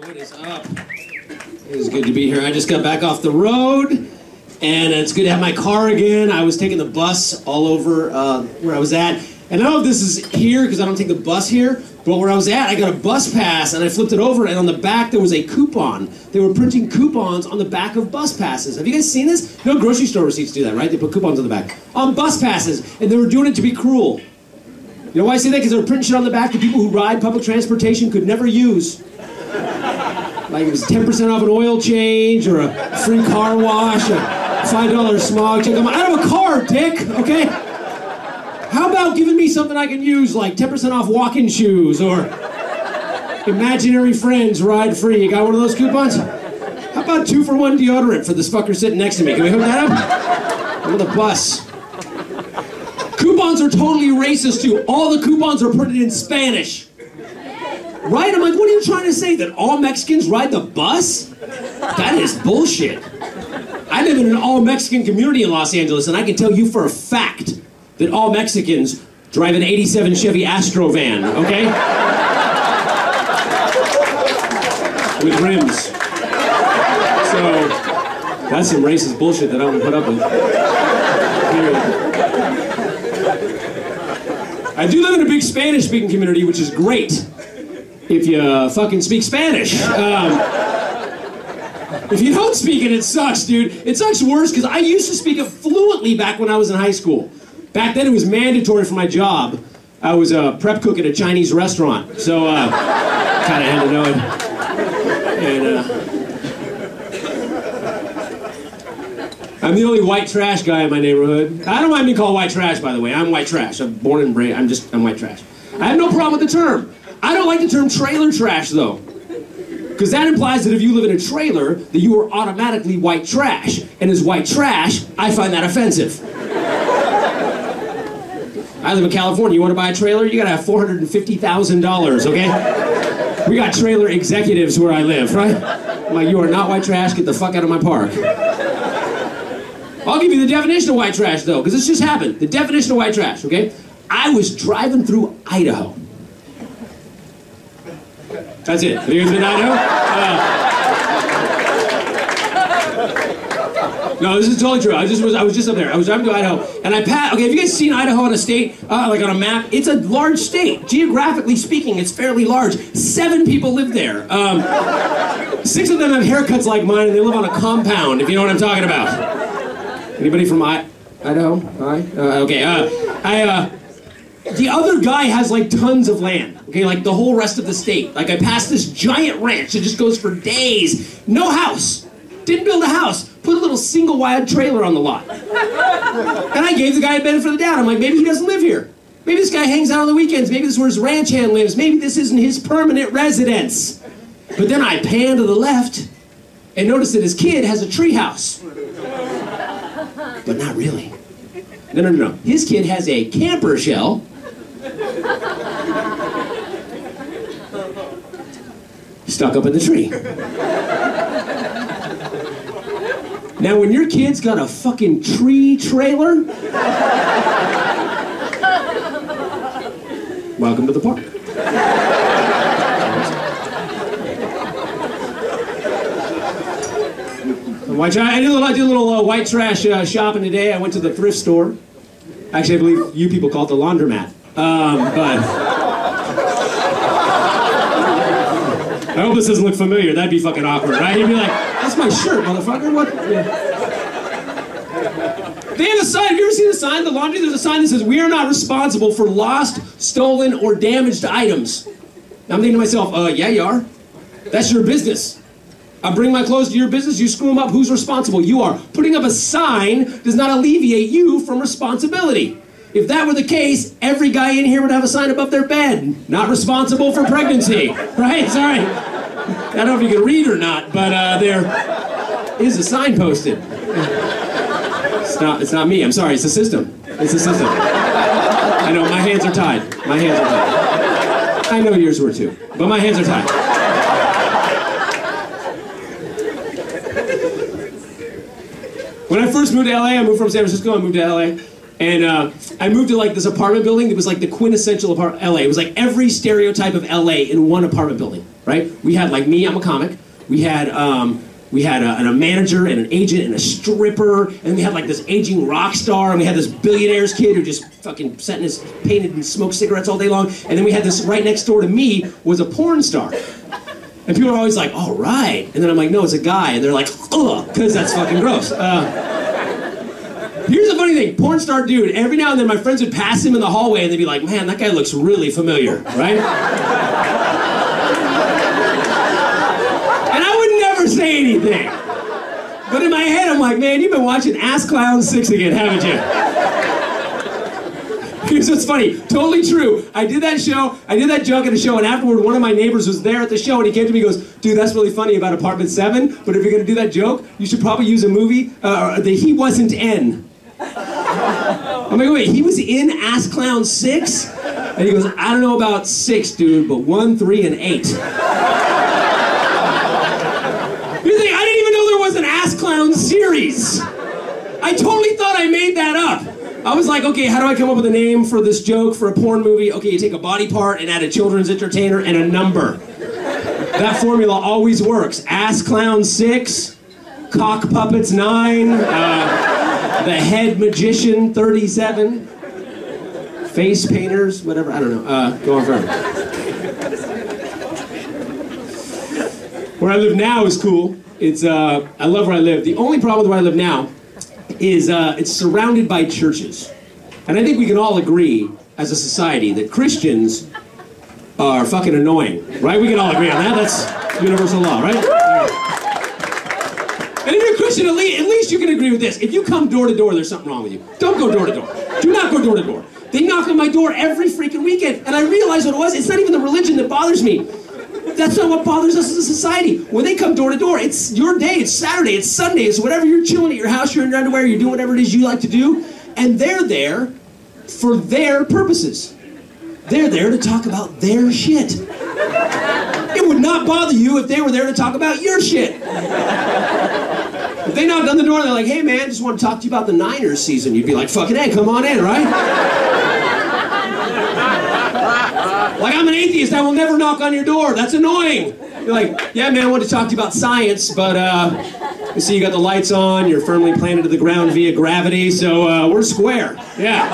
What is up? It is good to be here. I just got back off the road, and it's good to have my car again. I was taking the bus all over where I was at. And I don't know if this is here, because I don't take the bus here, but where I was at, I got a bus pass, and I flipped it over, and on the back there was a coupon. They were printing coupons on the back of bus passes. Have you guys seen this? You know, grocery store receipts do that, right? They put coupons on the back. On bus passes, and they were doing it to be cruel. You know why I say that? Because they were printing shit on the back that people who ride public transportation could never use. Like it was 10% off an oil change, or a free car wash, a $5 smog check. I'm like, I have a car, dick, okay? How about giving me something I can use, like 10% off walking shoes, or imaginary friends ride free? You got one of those coupons? How about 2-for-1 deodorant for this fucker sitting next to me? Can we hook that up? I'm on the bus. Coupons are totally racist too. All the coupons are printed in Spanish. Right? I'm like, what are you trying to say? That all Mexicans ride the bus? That is bullshit. I live in an all-Mexican community in Los Angeles, and I can tell you for a fact that all Mexicans drive an '87 Chevy Astro van, okay? With rims. So, that's some racist bullshit that I don't put up with. Period. I do live in a big Spanish-speaking community, which is great. If you fucking speak Spanish. If you don't speak it, it sucks, dude. It sucks worse because I used to speak it fluently back when I was in high school. Back then it was mandatory for my job. I was a prep cook at a Chinese restaurant, so kind of had to know it. And I'm the only white trash guy in my neighborhood. I don't mind being called white trash, by the way. I'm white trash. I'm born and raised. I'm white trash. I have no problem with the term. I don't like the term trailer trash, though. Because that implies that if you live in a trailer, that you are automatically white trash. And as white trash, I find that offensive. I live in California. You want to buy a trailer? You gotta have $450,000, okay? We got trailer executives where I live, right? I'm like, you are not white trash. Get the fuck out of my park. I'll give you the definition of white trash, though, because this just happened. The definition of white trash, okay? I was driving through Idaho. That's it. Have you guys been to Idaho? No, this is totally true. I was just up there. I was driving to Idaho, and I passed. Okay, have you guys seen Idaho on a state, like on a map? It's a large state. Geographically speaking, it's fairly large. 7 people live there. 6 of them have haircuts like mine, and they live on a compound. If you know what I'm talking about. Anybody from Idaho? Okay. The other guy has like tons of land, okay, like the whole rest of the state. Like I passed this giant ranch that just goes for days. No house. Didn't build a house. Put a little single wide trailer on the lot. And I gave the guy a benefit of the doubt. I'm like, maybe he doesn't live here. Maybe this guy hangs out on the weekends. Maybe this is where his ranch hand lives. Maybe this isn't his permanent residence. But then I pan to the left and notice that his kid has a tree house. But not really. No. His kid has a camper shell. Stuck up in the tree. Now, when your kid's got a fucking tree trailer, welcome to the park. I did a little white trash shopping today. I went to the thrift store. Actually, I believe you people call it the laundromat. But I hope this doesn't look familiar. That'd be fucking awkward, right? You'd be like, that's my shirt, motherfucker. What? Yeah. They have a sign. Have you ever seen the sign? The laundry, there's a sign that says, we are not responsible for lost, stolen, or damaged items. Now I'm thinking to myself, yeah, you are. That's your business. I bring my clothes to your business, you screw them up, who's responsible? You are. Putting up a sign does not alleviate you from responsibility. If that were the case, every guy in here would have a sign above their bed. Not responsible for pregnancy. Right? Sorry. I don't know if you can read or not, but there is a sign posted. It's not me. I'm sorry. It's the system. It's the system. I know. My hands are tied. My hands are tied. I know yours were too, but my hands are tied. When I first moved to LA, I moved from San Francisco, I moved to LA. And I moved to like this apartment building that was like the quintessential LA. It was like every stereotype of LA in one apartment building, right? We had like me, I'm a comic. We had a manager and an agent and a stripper, and we had like this aging rock star, and we had this billionaire's kid who just fucking sat in his painted and smoked cigarettes all day long, and then we had this right next door to me was a porn star. And people are always like, all right. And then I'm like, no, it's a guy. And they're like, ugh, because that's fucking gross. Here's the funny thing, porn star dude, every now and then my friends would pass him in the hallway and they'd be like, man, that guy looks really familiar, right? And I would never say anything. But in my head, I'm like, man, you've been watching Ass Clown 6 again, haven't you? Here's what's funny, totally true. I did that joke at a show, and afterward, one of my neighbors was there at the show, and he came to me and goes, dude, that's really funny about Apartment 7, but if you're gonna do that joke, you should probably use a movie that he wasn't in. I'm like, wait, he was in Ass Clown 6? And he goes, I don't know about 6, dude, but 1, 3, and 8. Here's the thing, I didn't even know there was an Ass Clown series. I totally thought I made that up. I was like, okay, how do I come up with a name for this joke for a porn movie? Okay, you take a body part and add a children's entertainer and a number. That formula always works. Ass Clown 6, Cock Puppets 9, the Head Magician 37, Face Painters, whatever, I don't know. Go on forever. Where I live now is cool. It's I love where I live. The only problem with where I live now is it's surrounded by churches. And I think we can all agree as a society that Christians are fucking annoying, right? We can all agree on that. That's universal law, right? And if you're a Christian, at least you can agree with this. If you come door to door, there's something wrong with you. Don't go door to door. Do not go door to door. They knock on my door every freaking weekend, and I realized what it was. It's not even the religion that bothers me. That's not what bothers us as a society. When they come door to door, it's your day, it's Saturday, it's Sunday, it's whatever, you're chilling at your house, you're in your underwear, you're doing whatever it is you like to do, and they're there for their purposes. They're there to talk about their shit. It would not bother you if they were there to talk about your shit. If they knocked on the door and they're like, hey man, just want to talk to you about the Niners season, you'd be like, fucking hey, come on in, right? Like, I'm an atheist, I will never knock on your door. That's annoying. You're like, yeah, man, I want to talk to you about science, but you see you got the lights on, you're firmly planted to the ground via gravity, so we're square. Yeah.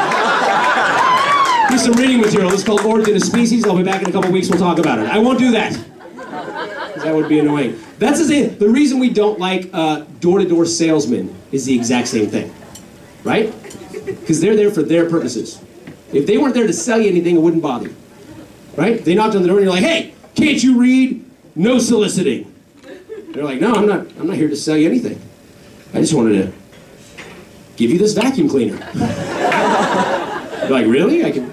Here's some reading material. This is called Origin of Species. I'll be back in a couple weeks, we'll talk about it. I won't do that. Because that would be annoying. That's the same. The reason we don't like door-to-door salesmen is the exact same thing. Right? Because they're there for their purposes. If they weren't there to sell you anything, it wouldn't bother you. Right? They knocked on the door and you're like, hey, can't you read? No soliciting. They're like, no, I'm not here to sell you anything. I just wanted to give you this vacuum cleaner. You're like, really? I can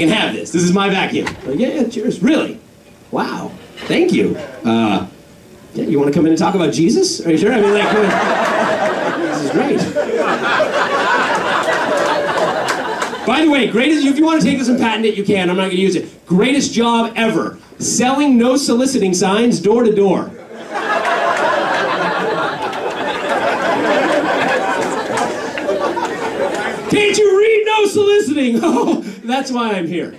have this. This is my vacuum. Like, yeah, cheers. Really? Wow. Thank you. Yeah, you want to come in and talk about Jesus? Are you sure? I mean, like, this is great. By the way, if you want to take this and patent it, you can. I'm not going to use it. Greatest job ever. Selling no soliciting signs door to door. Can't you read no soliciting? Oh, that's why I'm here.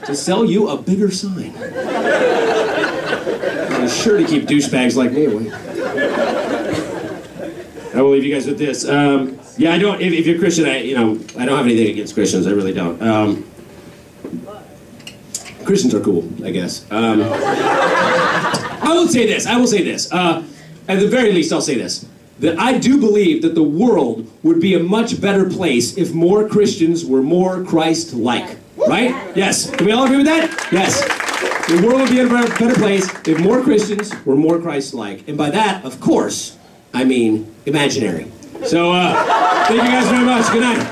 To sell you a bigger sign. I'm sure to keep douchebags like me away. I will leave you guys with this. Yeah, I don't. If you're Christian, I don't have anything against Christians. I really don't. Christians are cool, I guess. I will say this. At the very least, I'll say this. That I do believe that the world would be a much better place if more Christians were more Christ-like. Right? Yes. Can we all agree with that? Yes. The world would be a better place if more Christians were more Christ-like. And by that, of course, I mean imaginary. So, thank you guys very much. Good night.